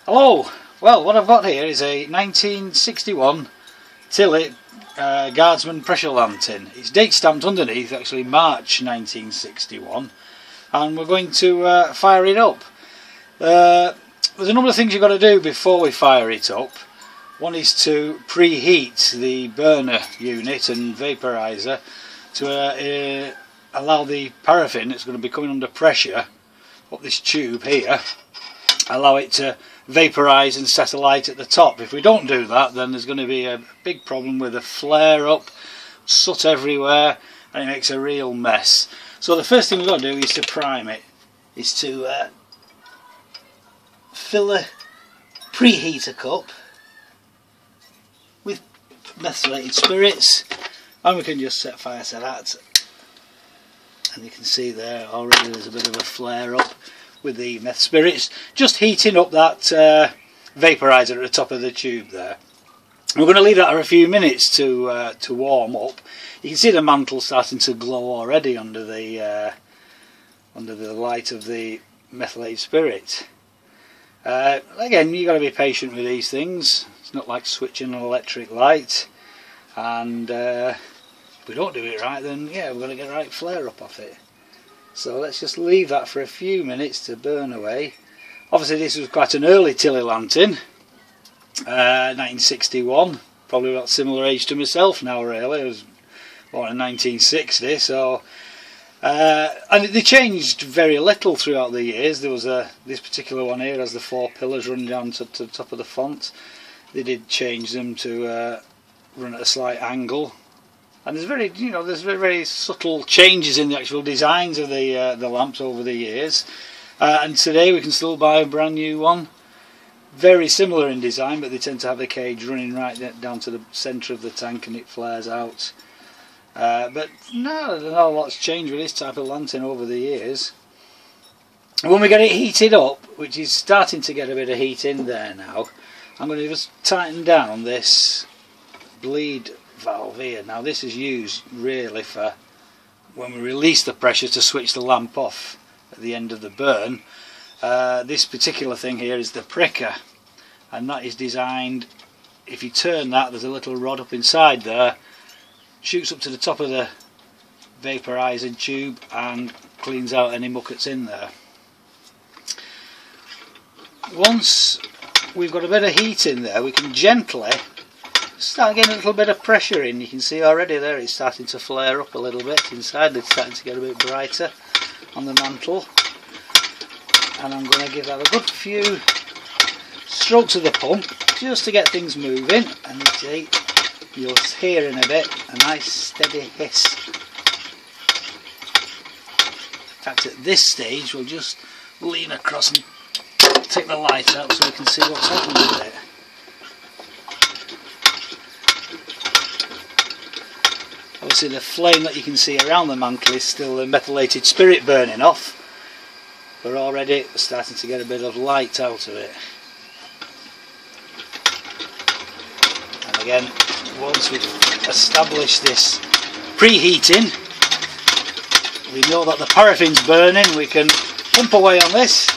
Hello! Well, what I've got here is a 1961 Tilley guardsman pressure lantern. It's date stamped underneath, actually March 1961, and we're going to fire it up. There's a number of things you've got to do before we fire it up. One is to preheat the burner unit and vaporizer to allow the paraffin that's going to be coming under pressure up this tube here, allow it to vaporise and set alight at the top. If we don't do that, then there's going to be a big problem with a flare up, soot everywhere, and it makes a real mess. So the first thing we've got to do is to prime it, is to fill a preheater cup with methylated spirits, and we can just set fire to that. And you can see there already there's a bit of a flare up with the meth spirits, just heating up that vaporizer at the top of the tube there. We're going to leave that for a few minutes to warm up. You can see the mantle starting to glow already under the light of the methylated spirit. Again, you've got to be patient with these things. It's not like switching an electric light, and if we don't do it right, then yeah, we're going to get a right flare up off it. So let's just leave that for a few minutes to burn away. Obviously this was quite an early Tilley lantern, 1961, probably about similar age to myself now really. I was born in 1960, so and they changed very little throughout the years. There was this particular one here has the 4 pillars running down to the top of the font. They did change them to run at a slight angle. And there's very subtle changes in the actual designs of the lamps over the years, and today we can still buy a brand new one, very similar in design, but they tend to have the cage running right down to the centre of the tank and it flares out. But no, not a lot's changed with this type of lantern over the years. And when we get it heated up, which is starting to get a bit of heat in there now, I'm going to just tighten down this bleed valve here. Now this is used really for when we release the pressure to switch the lamp off at the end of the burn. This particular thing here is the pricker, and that is designed, if you turn that, there's a little rod up inside there, shoots up to the top of the vaporizing tube and cleans out any muck that's in there. Once we've got a bit of heat in there, we can gently start getting a little bit of pressure in. You can see already there it's starting to flare up a little bit inside. It's starting to get a bit brighter on the mantle, and I'm going to give that a good few strokes of the pump just to get things moving, and see, you'll hear in a bit a nice steady hiss. In fact, at this stage we'll just lean across and take the light out so we can see what's happening with it. Obviously the flame that you can see around the mantle is still the methylated spirit burning off. We're already starting to get a bit of light out of it. And again, once we've established this preheating, we know that the paraffin's burning, we can pump away on this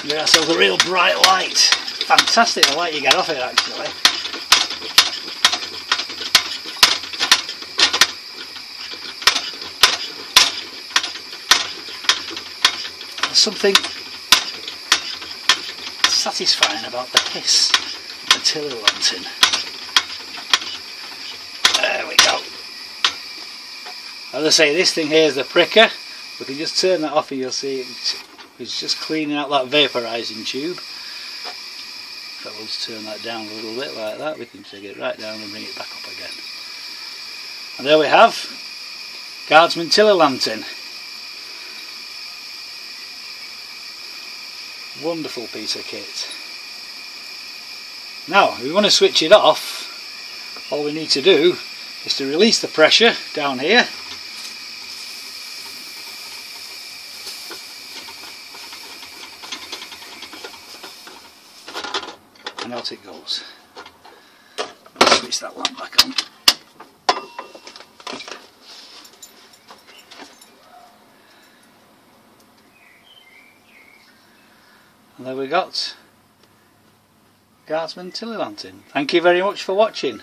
and get ourselves a real bright light. Fantastic the light you get off it actually. Something satisfying about the hiss of the Tilley lantern. There we go. As I say, this thing here is the pricker. We can just turn that off and you'll see it's just cleaning out that vaporising tube. If I was to turn that down a little bit like that, we can take it right down and bring it back up again. And there we have Guardsman Tilley lantern. Wonderful piece of kit. Now, if we want to switch it off, all we need to do is to release the pressure down here, and out it goes. Let's switch that lamp back on. And there we got Guardsman Tilley lantern. Thank you very much for watching.